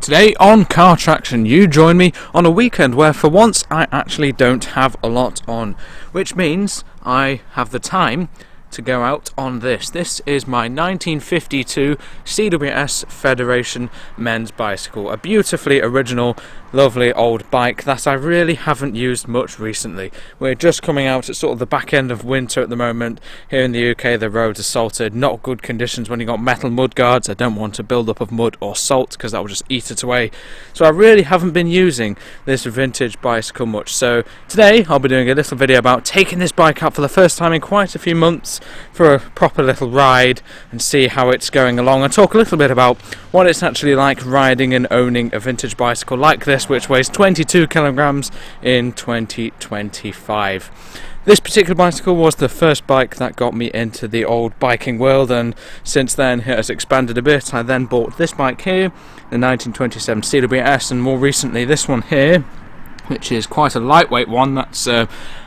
Today on CarTraction, you join me on a weekend where for once I actually don't have a lot on, which means I have the time to go out on this. This is my 1952 CWS Federation men's bicycle, a beautifully original, lovely old bike that I really haven't used much recently. We're just coming out at sort of the back end of winter at the moment. Here in the UK the roads are salted, not good conditions when you've got metal mud guards. I don't want a build-up of mud or salt because that will just eat it away. So I really haven't been using this vintage bicycle much. So today I'll be doing a little video about taking this bike out for the first time in quite a few months for a proper little ride and see how it's going along, and talk a little bit about what it's actually like riding and owning a vintage bicycle like this, which weighs 22 kilograms in 2025. This particular bicycle was the first bike that got me into the old biking world, and since then it has expanded a bit. I then bought this bike here, the 1927 CWS, and more recently this one here, which is quite a lightweight one. That's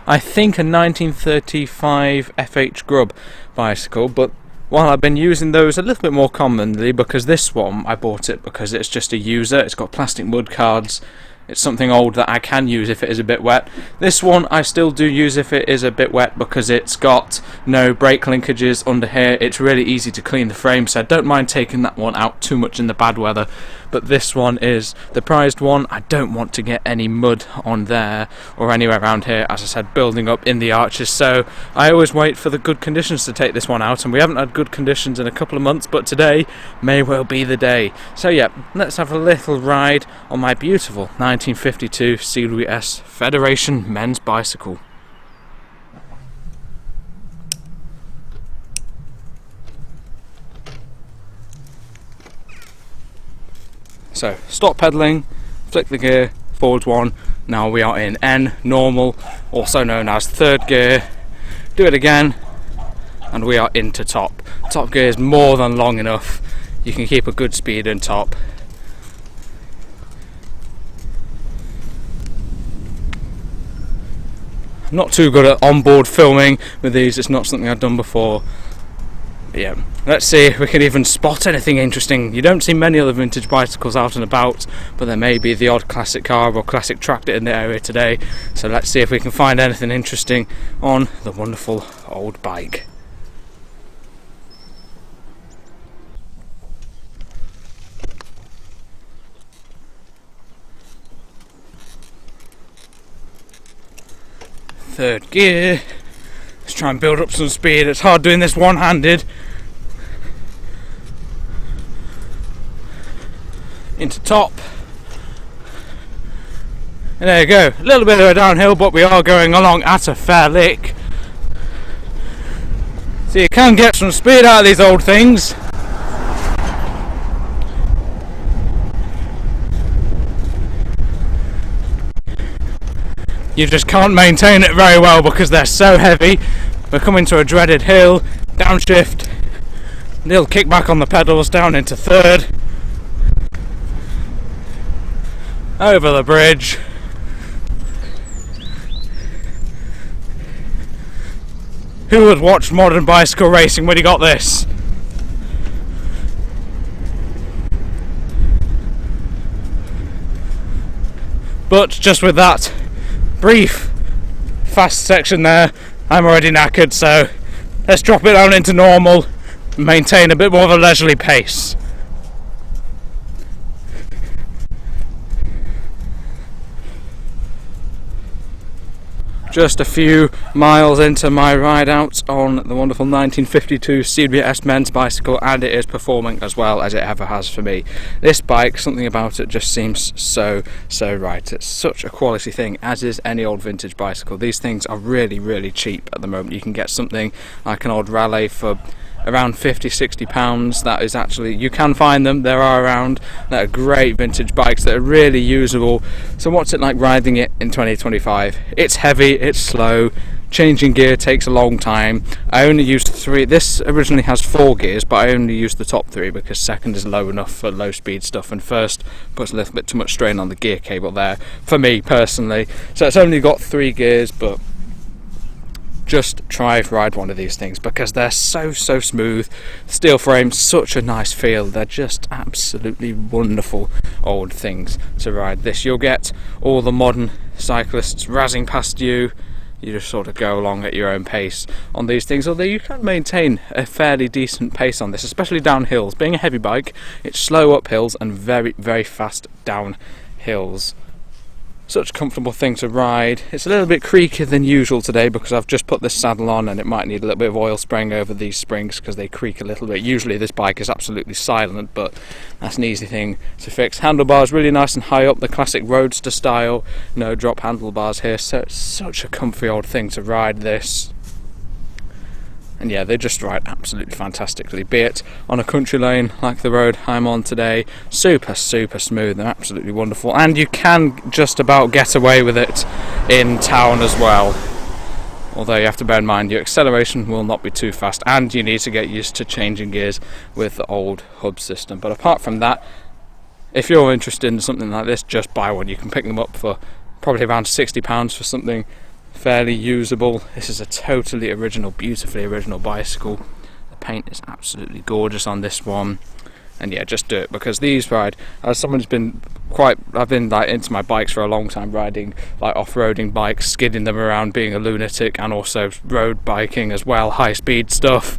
I think a 1935 FH Grub bicycle, but while I've been using those a little bit more commonly, because this one I bought it because it's just a user, it's got plastic mud guards, it's something old that I can use if it is a bit wet. This one I still do use if it is a bit wet because it's got no brake linkages under here. It's really easy to clean the frame, so I don't mind taking that one out too much in the bad weather. But this one is the prized one. I don't want to get any mud on there or anywhere around here, as I said, building up in the arches, so I always wait for the good conditions to take this one out, and we haven't had good conditions in a couple of months, but today may well be the day. So yeah, let's have a little ride on my beautiful 1952 CWS Federation men's bicycle. So stop pedalling, flick the gear, forwards one. Now we are in N, normal, also known as third gear. Do it again, and we are into top. Top gear is more than long enough. You can keep a good speed in top. I'm not too good at onboard filming with these, it's not something I've done before. But yeah, let's see if we can even spot anything interesting. You don't see many other vintage bicycles out and about, but there may be the odd classic car or classic tractor in the area today. So let's see if we can find anything interesting on the wonderful old bike. Third gear. Let's try and build up some speed. It's hard doing this one-handed. Into top. And there you go. A little bit of a downhill, but we are going along at a fair lick. So you can get some speed out of these old things. You just can't maintain it very well because they're so heavy. We're coming to a dreaded hill, downshift, little kick back on the pedals, down into third, over the bridge, who would watch modern bicycle racing when you got this? But just with that brief fast section there, I'm already knackered, so let's drop it down into normal and maintain a bit more of a leisurely pace. Just a few miles into my ride out on the wonderful 1952 CWS men's bicycle, and it is performing as well as it ever has for me. This bike, something about it just seems so right. It's such a quality thing, as is any old vintage bicycle. These things are really cheap at the moment. You can get something like an old Raleigh for around £50-60. That is actually, you can find them, there are around, that are great vintage bikes that are really usable. So what's it like riding it in 2025? It's heavy, it's slow, changing gear takes a long time. I only used 3, this originally has 4 gears, but I only used the top 3 because second is low enough for low speed stuff, and first puts a little bit too much strain on the gear cable there, for me personally. So it's only got 3 gears, but just ride one of these things, because they're so smooth. Steel frame, such a nice feel. They're just absolutely wonderful old things to ride. This, you'll get all the modern cyclists razzing past you. You just sort of go along at your own pace on these things, although you can maintain a fairly decent pace on this, especially down hills. Being a heavy bike, it's slow up hills and very fast down hills. Such a comfortable thing to ride. It's a little bit creakier than usual today because I've just put this saddle on, and it might need a little bit of oil spraying over these springs because they creak a little bit. Usually this bike is absolutely silent, but that's an easy thing to fix. Handlebars really nice and high up, the classic roadster style, no drop handlebars here, so it's such a comfy old thing to ride this. And yeah, they just ride absolutely fantastically, be it on a country lane like the road I'm on today. Super smooth and absolutely wonderful, and you can just about get away with it in town as well, although you have to bear in mind your acceleration will not be too fast, and you need to get used to changing gears with the old hub system. But apart from that, if you're interested in something like this, just buy one. You can pick them up for probably around £60 for something fairly usable. This is a totally original, beautifully original bicycle. The paint is absolutely gorgeous on this one, and yeah, just do it, because these ride, as someone who's been I've been like into my bikes for a long time, riding like off-roading bikes, skidding them around, being a lunatic, and also road biking as well, high speed stuff.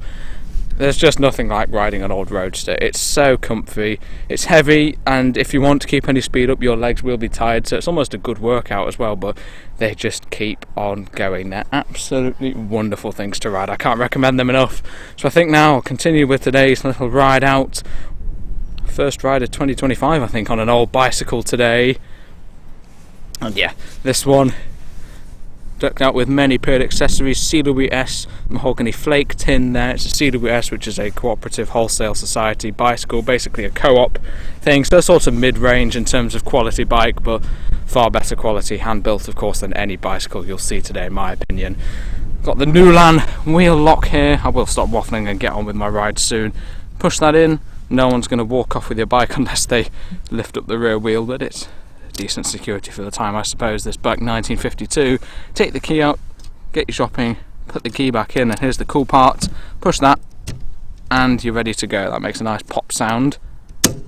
There's just nothing like riding an old roadster. It's so comfy, it's heavy, and if you want to keep any speed up, your legs will be tired, so it's almost a good workout as well, but they just keep on going. They're absolutely wonderful things to ride. I can't recommend them enough. So I think now I'll continue with today's little ride out. First ride of 2025, I think, on an old bicycle today. And yeah, this one decked out with many period accessories. CWS mahogany flake tin there. It's a CWS, which is a cooperative wholesale society bicycle, basically a co-op thing, so sort of mid-range in terms of quality bike, but far better quality, hand built of course, than any bicycle you'll see today in my opinion. Got the Nulan wheel lock here. I will stop waffling and get on with my ride soon. Push that in, no one's going to walk off with your bike unless they lift up the rear wheel, but it's decent security for the time, I suppose. This bike, 1952. Take the key out, get your shopping, put the key back in, and here's the cool part. Push that and you're ready to go. That makes a nice pop sound, and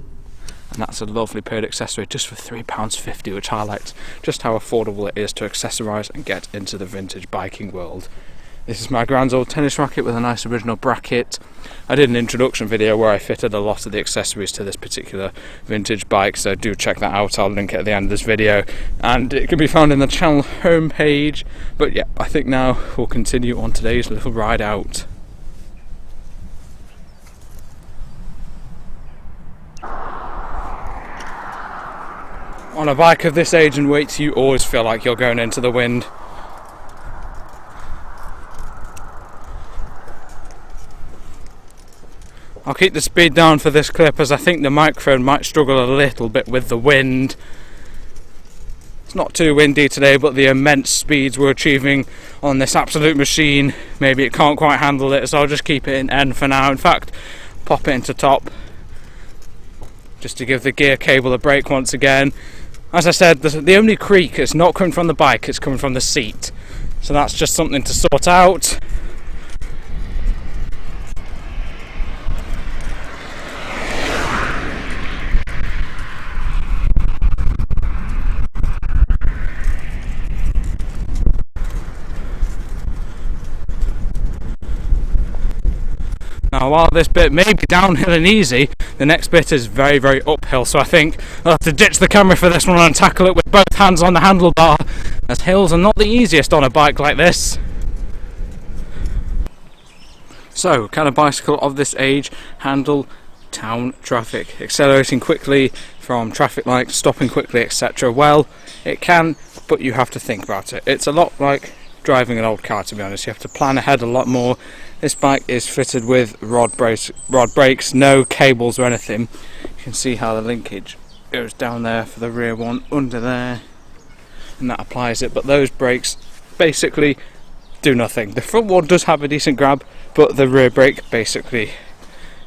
that's a lovely period accessory just for £3.50, which highlights just how affordable it is to accessorise and get into the vintage biking world. This is my grand old tennis racket with a nice original bracket. I did an introduction video where I fitted a lot of the accessories to this particular vintage bike, so do check that out. I'll link it at the end of this video, and it can be found in the channel homepage. But yeah, I think now we'll continue on today's little ride out. On a bike of this age and weight, you always feel like you're going into the wind. I'll keep the speed down for this clip, as I think the microphone might struggle a little bit with the wind. It's not too windy today, but the immense speeds we're achieving on this absolute machine, maybe it can't quite handle it, so I'll just keep it in N for now. In fact, pop it into top, just to give the gear cable a break once again. As I said, the only creak is not coming from the bike, it's coming from the seat. So that's just something to sort out. Now, while this bit may be downhill and easy, the next bit is very uphill, so I think I'll have to ditch the camera for this one and tackle it with both hands on the handlebar, as hills are not the easiest on a bike like this. So, can a bicycle of this age handle town traffic? Accelerating quickly from traffic lights, stopping quickly, etc. Well, it can, but you have to think about it. It's a lot like driving an old car, to be honest. You have to plan ahead a lot more. This bike is fitted with rod brakes, no cables or anything. You can see how the linkage goes down there for the rear one, under there, and that applies it, but those brakes basically do nothing. The front one does have a decent grab, but the rear brake basically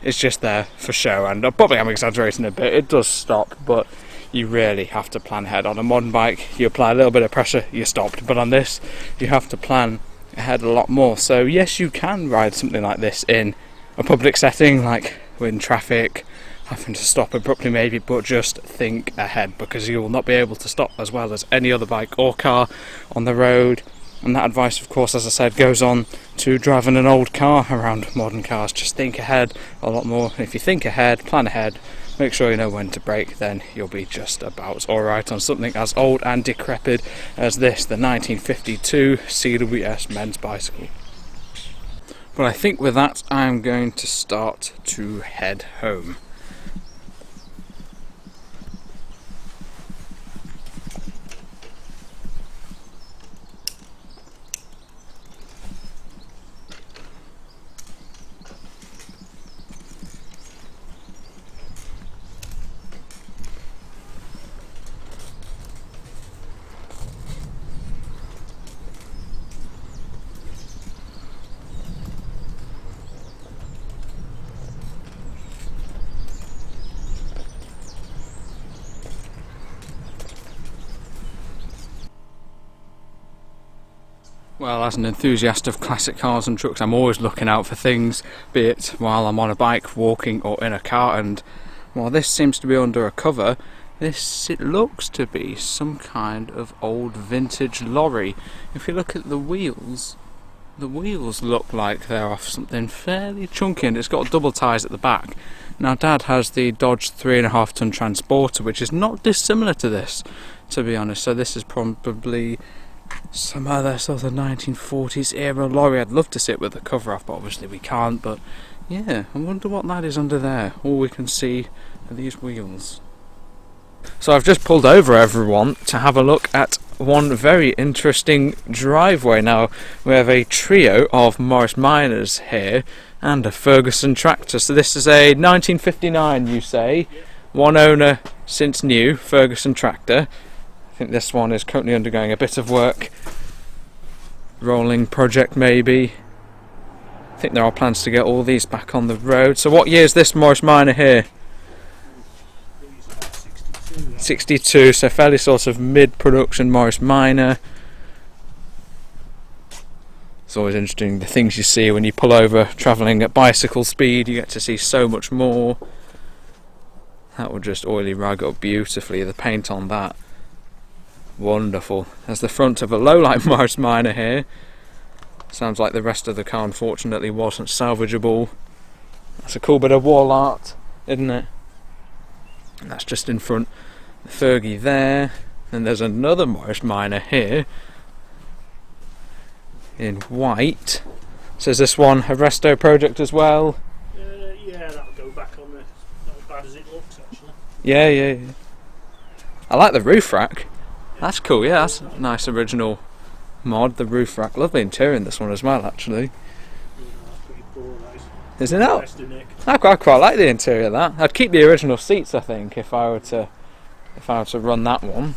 is just there for show, and probably I'm exaggerating a bit, it does stop, but you really have to plan ahead. On a modern bike, you apply a little bit of pressure, you're stopped, but on this, you have to plan ahead a lot more. So yes, you can ride something like this in a public setting, like in traffic, having to stop abruptly maybe, but just think ahead, because you will not be able to stop as well as any other bike or car on the road. And that advice, of course, as I said, goes on to driving an old car around modern cars. Just think ahead a lot more. If you think ahead, plan ahead, make sure you know when to brake, then you'll be just about alright on something as old and decrepit as this, the 1952 CWS men's bicycle. But I think with that, I'm going to start to head home. Well, as an enthusiast of classic cars and trucks, I'm always looking out for things, be it while I'm on a bike, walking, or in a car. And while this seems to be under a cover, it looks to be some kind of old vintage lorry. If you look at the wheels look like they're off something fairly chunky, and it's got double tyres at the back. Now, Dad has the Dodge 3.5 ton Transporter, which is not dissimilar to this, to be honest. So this is probably some other sort of 1940s era lorry. I'd love to sit with the cover off, but obviously we can't. But yeah, I wonder what that is under there. All we can see are these wheels. So I've just pulled over, everyone, to have a look at one very interesting driveway. Now, we have a trio of Morris Minors here and a Ferguson tractor. So this is a 1959, you say? One owner since new, Ferguson tractor. I think this one is currently undergoing a bit of work. Rolling project, maybe. I think there are plans to get all these back on the road. So what year is this Morris Minor here? 62, so fairly sort of mid-production Morris Minor. It's always interesting the things you see when you pull over travelling at bicycle speed. You get to see so much more. That would just oily rag up beautifully, the paint on that. Wonderful. There's the front of a lowlight Morris Minor here. Sounds like the rest of the car unfortunately wasn't salvageable. That's a cool bit of wall art, isn't it? And that's just in front. The Fergie there. And there's another Morris Minor here in white. So is this one a resto project as well? Yeah, that'll go back on there. Not as bad as it looks, actually. Yeah. I like the roof rack. That's cool, yeah, that's a nice original mod, the roof rack. Lovely interior in this one as well, actually. Yeah, that's pretty cool, that is. Isn't it? I quite like the interior of that. I'd keep the original seats, I think, if I were to run that one.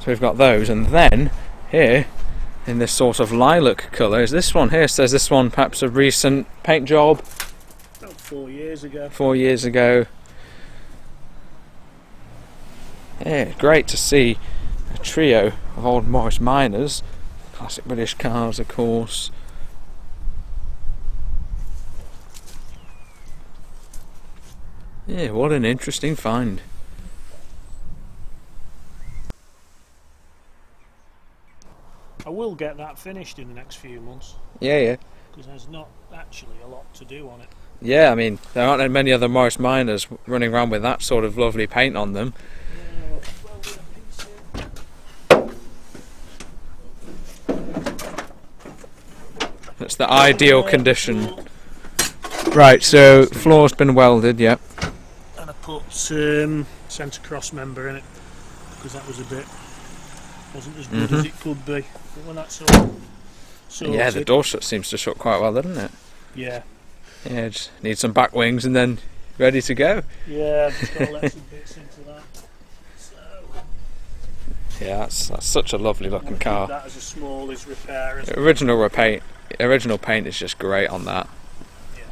So we've got those, and then here in this sort of lilac colour is this one here. Says this one perhaps a recent paint job. About 4 years ago. 4 years ago. Yeah, great to see a trio of old Morris Minors. Classic British cars, of course. Yeah, what an interesting find. I will get that finished in the next few months. Yeah. Because there's not actually a lot to do on it. Yeah, I mean, there aren't many other Morris Minors running around with that sort of lovely paint on them. That's the ideal condition. Right, so floor's been welded, yep. And I put centre cross member in it because that was wasn't as good as it could be. But when that's all sorted, yeah, the door shut seems to shut quite well, doesn't it? Yeah. Yeah, just need some back wings and then ready to go. Yeah, I've just got to let some bits into that. So yeah, that's such a lovely looking car. That as a small is repair. Original paint is just great on that. Yeah.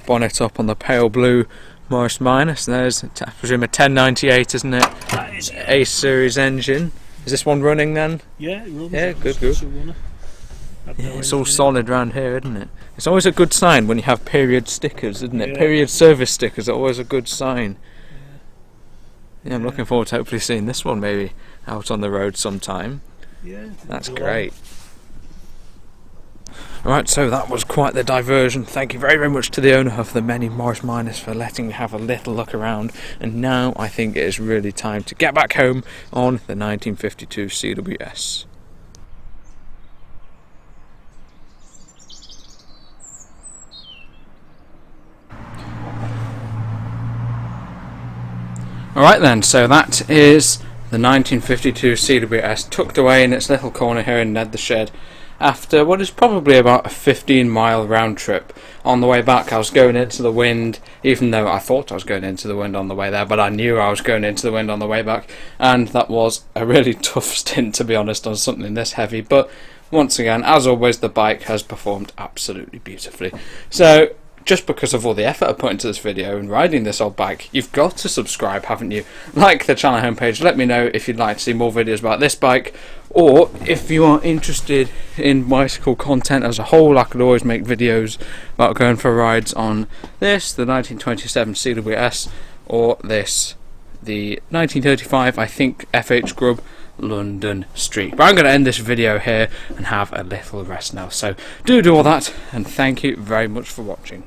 Bonnet up on the pale blue Morris Minus. There's, I presume, a 1098, isn't it? That is, yeah. A series engine. Is this one running then? Yeah, it runs. Yeah, good. It's a runner. Yeah, it's all solid round here, isn't it? It's always a good sign when you have period stickers, isn't it? Yeah. Period service stickers are always a good sign. Yeah, I'm looking forward to hopefully seeing this one maybe out on the road sometime. Yeah. That's great. Right, so that was quite the diversion. Thank you very, very much to the owner of the Many Morris Minus for letting me have a little look around. And now I think it is really time to get back home on the 1952 CWS. Alright then, so that is the 1952 CWS tucked away in its little corner here in Ned the Shed after what is probably about a 15-mile round trip. On the way back I was going into the wind, even though I thought I was going into the wind on the way there, but I knew I was going into the wind on the way back, and that was a really tough stint, to be honest, on something this heavy. But once again, as always, the bike has performed absolutely beautifully. So just because of all the effort I put into this video and riding this old bike, you've got to subscribe, haven't you? Like the channel homepage, let me know if you'd like to see more videos about this bike, or if you are interested in bicycle content as a whole, I could always make videos about going for rides on this, the 1927 CWS, or this, the 1935, I think, FH Grub London Street. But I'm going to end this video here and have a little rest now, so do all that, and thank you very much for watching.